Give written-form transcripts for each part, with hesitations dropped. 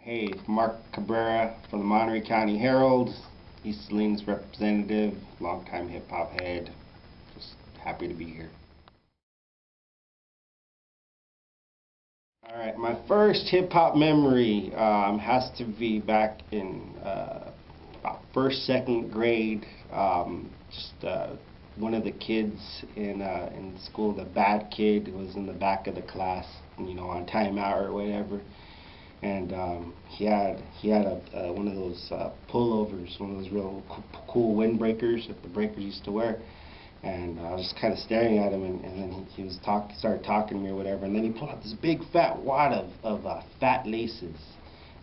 Hey, it's Marcos Cabrera from the Monterey County Herald, East Salinas representative, longtime hip-hop head. Just happy to be here. Alright, my first hip-hop memory has to be back in about first, second grade. One of the kids in school, the bad kid, was in the back of the class, on timeout or whatever. And he had one of those pullovers, one of those real cool windbreakers that the breakers used to wear. And I was just kind of staring at him, and then he started talking to me or whatever. And then he pulled out this big fat wad of fat laces,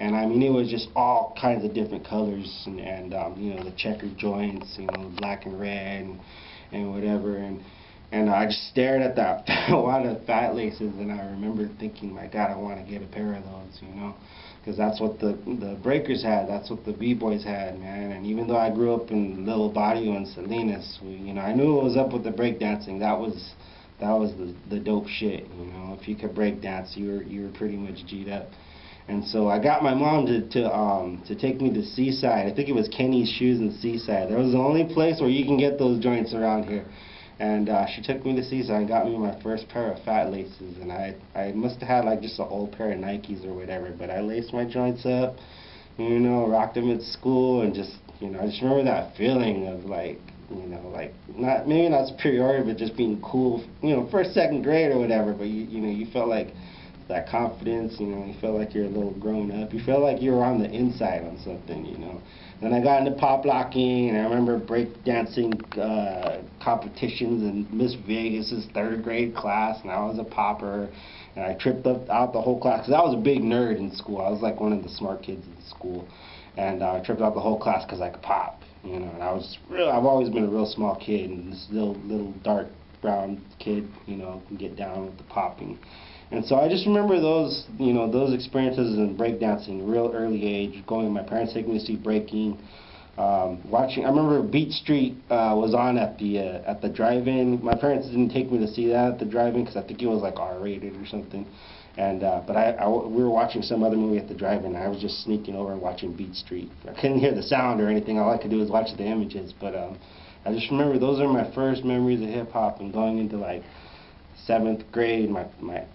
and I mean it was just all kinds of different colors, and the checkered joints, black and red, and whatever. And I just stared at that wad of fat laces, and I remember thinking, my God, I want to get a pair of those, because that's what the breakers had, that's what the b-boys had, man. And even though I grew up in Little Barrio and Salinas, I knew what was up with the breakdancing. That was the dope shit, If you could break dance, you were pretty much G'd up. And so I got my mom to take me to Seaside. I think it was Kenny's Shoes in Seaside. That was the only place where you can get those joints around here. And she took me to Seaside and got me my first pair of fat laces. And I must have had like just an old pair of Nikes or whatever. But I laced my joints up, rocked them at school, and just, I just remember that feeling of like maybe not superiority, but just being cool, first, second grade or whatever. But you felt like that confidence, you felt like you're a little grown up. You felt like you were on the inside on something, Then I got into pop locking, and I remember break dancing competitions in Miss Vegas's third grade class, and I was a popper, and I tripped out the whole class, because I was a big nerd in school. I was like one of the smart kids in school, and I tripped out the whole class because I could pop, and I've always been a real small kid, and this little dark brown kid, can get down with the popping. And so I just remember those experiences in breakdancing, real early age, going with my parents, taking me to see breaking, watching. I remember Beat Street was on at the drive-in. My parents didn't take me to see that at the drive-in because I think it was like R-rated or something. And but we were watching some other movie at the drive-in, and I was just sneaking over and watching Beat Street. I couldn't hear the sound or anything. All I could do was watch the images. But I just remember those are my first memories of hip-hop, and going into like 7th grade, my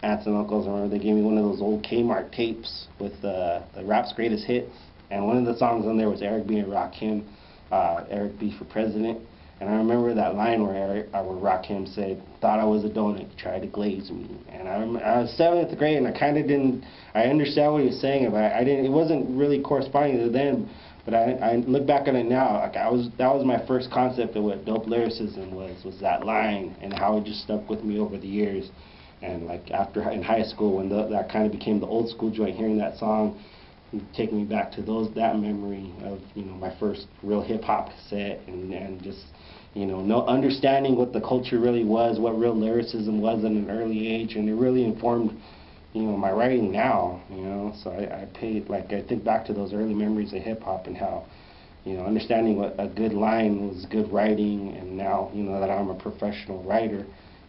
aunts and uncles, I remember they gave me one of those old Kmart tapes with the rap's greatest hits, and one of the songs on there was Eric B. and Rakim, Eric B. for president. And I remember that line where Rakim said, "Thought I was a donut, tried to glaze me." And I was 7th grade, and I understand what he was saying, but it wasn't really corresponding to then. But I look back on it now, like that was my first concept of what dope lyricism was that line, and how it just stuck with me over the years. And like in high school, when that kind of became the old school joint, hearing that song, taking me back to that memory of my first real hip hop cassette, and just understanding what the culture really was, what real lyricism was at an early age, and it really informed my writing now, so I think back to those early memories of hip-hop, and how, understanding what a good line was good writing, and now, that I'm a professional writer,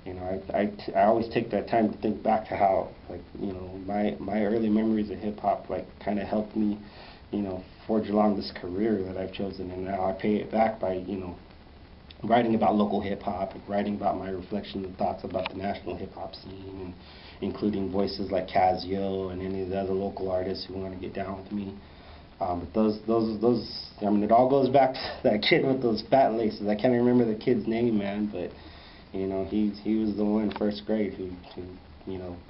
I always take that time to think back to how, my early memories of hip-hop, kind of helped me, forge along this career that I've chosen, and now I pay it back by, writing about local hip-hop, and writing about my reflections and thoughts about the national hip-hop scene, and including voices like Casio and any of the other local artists who want to get down with me. But those, I mean, it all goes back to that kid with those fat laces. I can't remember the kid's name, man, but, he was the one in first grade who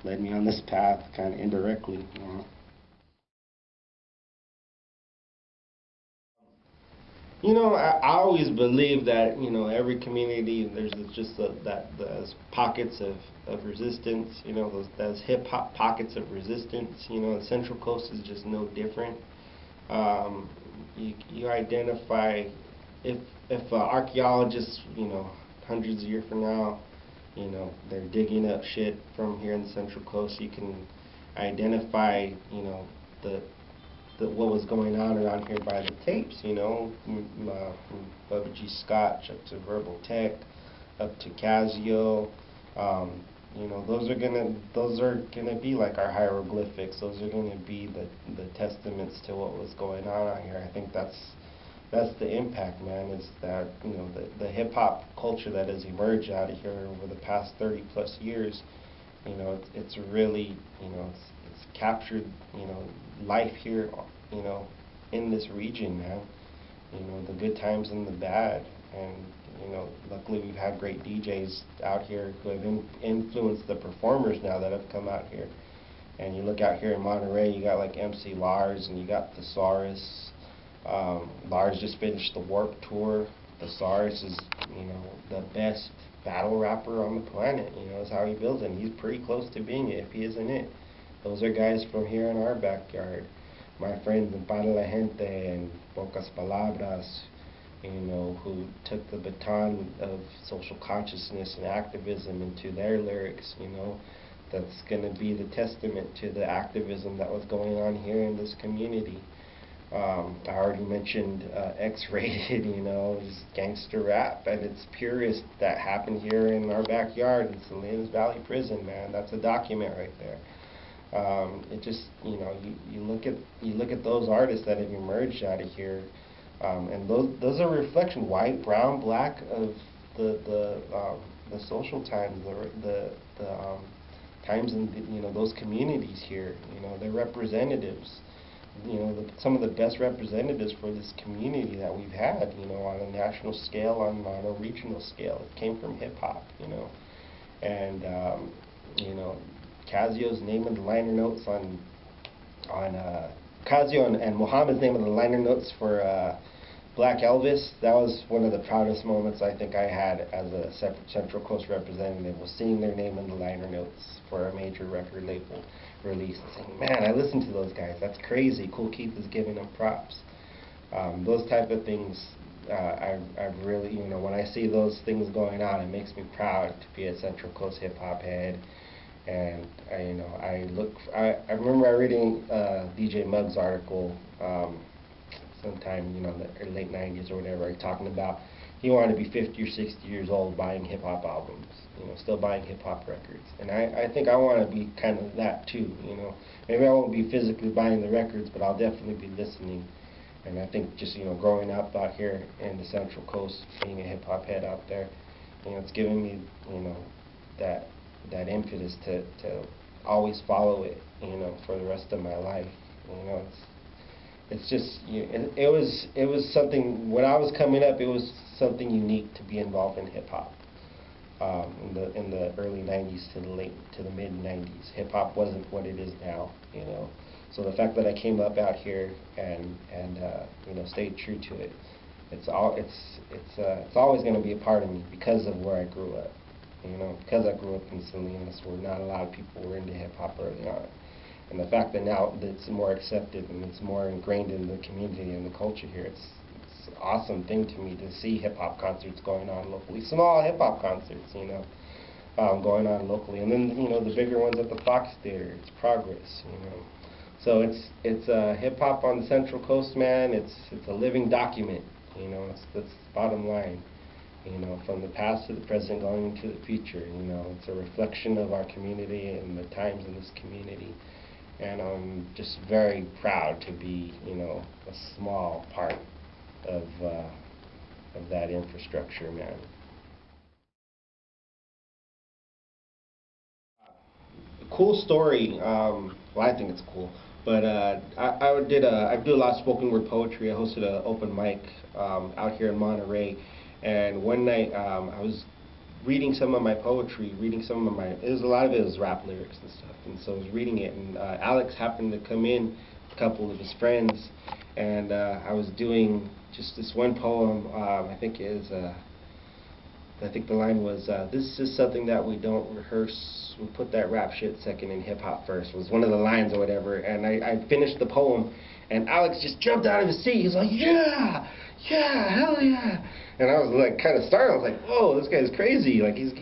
led me on this path kind of indirectly, I always believe that, every community, there's just those pockets of resistance, those hip-hop pockets of resistance. The Central Coast is just no different. You identify, if archaeologists, hundreds of years from now, they're digging up shit from here in the Central Coast, you can identify, what was going on around here by the tapes, from Bubba G. Scotch up to Verbal Tech, up to Casio, you know, those are gonna be like our hieroglyphics. Those are gonna be the testaments to what was going on out here. I think that's the impact, man. Is that, you know, the hip hop culture that has emerged out of here over the past 30+ years. You know, it's really, you know, it's captured, you know, life here, you know, in this region, man. You know, the good times and the bad. And, you know, luckily we've had great DJs out here who have influenced the performers now that have come out here. And you look out here in Monterey, you got like MC Lars, and you got Thesaurus. Lars just finished the Warped Tour. Thesaurus is, you know, the best battle rapper on the planet. You know, that's how he builds it. And he's pretty close to being it, if he isn't it. Those are guys from here in our backyard. My friends in Para la Gente and Pocas Palabras, you know, who took the baton of social consciousness and activism into their lyrics, you know. That's going to be the testament to the activism that was going on here in this community. I already mentioned X-Rated, you know, just gangster rap at its purest that happened here in our backyard in Salinas Valley Prison, man. That's a document right there. It just, you know, you look at those artists that have emerged out of here, and those are a reflection, white, brown, black, of the social times, the times in you know, those communities here. You know, they're representatives. You know, some of the best representatives for this community that we've had, you know, on a national scale, on a regional scale. It came from hip hop, you know. And you know, Casio's name in the liner notes on Casio and Muhammad's name in the liner notes for Black Elvis. That was one of the proudest moments I think I had as a Central Coast representative, was seeing their name in the liner notes for a major record label release and saying, man, I listened to those guys. That's crazy. Cool Keith is giving them props. Those type of things, I've really, you know, when I see those things going on, it makes me proud to be a Central Coast hip hop head. And you know, I remember reading DJ Muggs' article sometime, you know, in the late 90s or whatever, talking about he wanted to be 50 or 60 years old buying hip hop albums, you know, still buying hip hop records. And I think I want to be kind of that too, you know. Maybe I won't be physically buying the records, but I'll definitely be listening. And I think just, you know, growing up out here in the Central Coast, being a hip hop head out there, you know, it's giving me, you know, that impetus to always follow it, you know, for the rest of my life. You know, it's just, you know, it was something, when I was coming up, it was something unique to be involved in hip hop. In the early 90s to the mid 90s, hip hop wasn't what it is now, you know. So the fact that I came up out here and you know, stayed true to it, it's always going to be a part of me because of where I grew up. You know, because I grew up in Salinas, where not a lot of people were into hip-hop early on. And the fact that now it's more accepted and it's more ingrained in the community and the culture here, it's an awesome thing to me to see hip-hop concerts going on locally. Small hip-hop concerts, you know, going on locally. And then, you know, the bigger ones at the Fox Theater. It's progress, you know. So it's hip-hop on the Central Coast, man. It's a living document, you know. That's the bottom line. You know, from the past to the present, going into the future. You know, it's a reflection of our community and the times in this community. And I'm just very proud to be, you know, a small part of that infrastructure, man. Cool story. Well, I think it's cool. But I do a lot of spoken word poetry. I hosted an open mic out here in Monterey. And one night, I was reading some of my poetry, a lot of it was rap lyrics and stuff, and so I was reading it, and Alex happened to come in, a couple of his friends, and I was doing just this one poem, I think the line was, this is something that we don't rehearse, we put that rap shit second and hip-hop first, was one of the lines or whatever, and I finished the poem, and Alex just jumped out of his seat. He's like, yeah, hell yeah. And I was like kind of startled. I was like, whoa, this guy's crazy. Like he's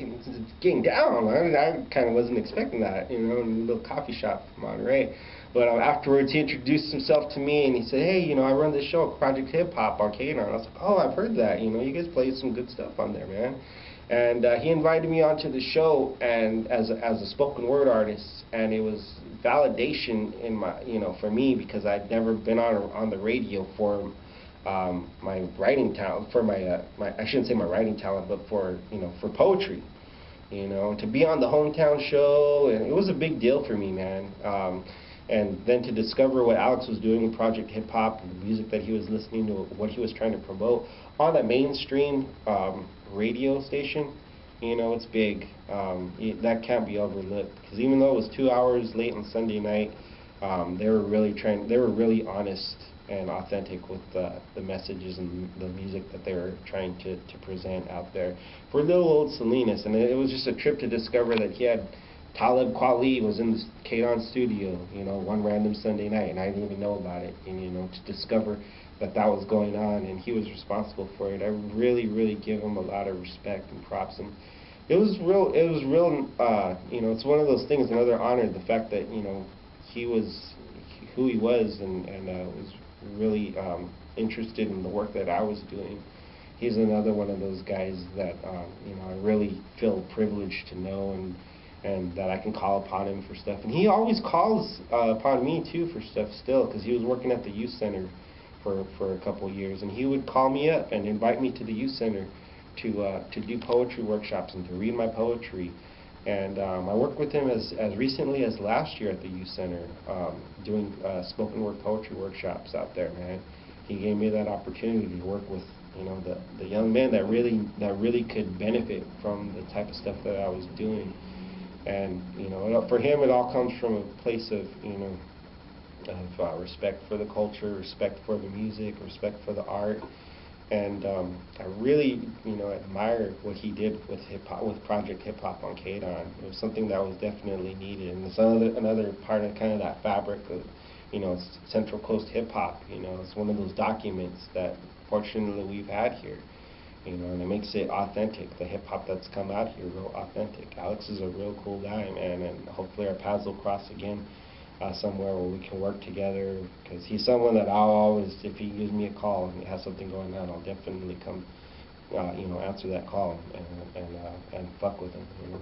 getting down. I kind of wasn't expecting that, you know, in a little coffee shop in Monterey. But afterwards, he introduced himself to me, and he said, hey, you know, I run this show, Project Hip Hop, on K-Don. I was like, oh, I've heard that. You know, you guys play some good stuff on there, man. And he invited me onto the show and as a spoken word artist, and it was validation in my, you know, for me, because I'd never been on the radio for my writing talent, for my I shouldn't say my writing talent, but for, you know, for poetry. You know, to be on the hometown show, and it was a big deal for me, man. And then to discover what Alex was doing with Project Hip Hop, and the music that he was listening to, what he was trying to promote on a mainstream radio station, you know, it's big. That can't be overlooked, because even though it was 2 hours late on Sunday night, they were really honest and authentic with the messages and the music that they were trying to present out there for little old Salinas. And it was just a trip to discover that he had Talib Kweli was in the K-Don studio, you know, one random Sunday night, and I didn't even know about it. And, you know, to discover that that was going on, and he was responsible for it, I really give him a lot of respect and props. And it was real, you know, it's one of those things, another honor, the fact that, you know, he was who he was, and was really interested in the work that I was doing. He's another one of those guys that, you know, I really feel privileged to know, and that I can call upon him for stuff. And he always calls upon me too for stuff still, because he was working at the youth center for a couple of years, and he would call me up and invite me to the youth center to do poetry workshops and to read my poetry. And I worked with him as recently as last year at the youth center, doing spoken word poetry workshops out there, man. He gave me that opportunity to work with, you know, the young men that really could benefit from the type of stuff that I was doing. And, you know, for him, it all comes from a place of, you know, of respect for the culture, respect for the music, respect for the art. And I really, you know, admire what he did with hip hop, with Project Hip Hop on K-Don. It was something that was definitely needed, and it's another part of kind of that fabric of, you know, Central Coast hip hop. You know, it's one of those documents that fortunately we've had here. You know, and it makes it authentic. The hip hop that's come out here, real authentic. Alex is a real cool guy, man, and hopefully our paths will cross again somewhere where we can work together. Because he's someone that I'll always, if he gives me a call and he has something going on, I'll definitely come, you know, answer that call and fuck with him. You know?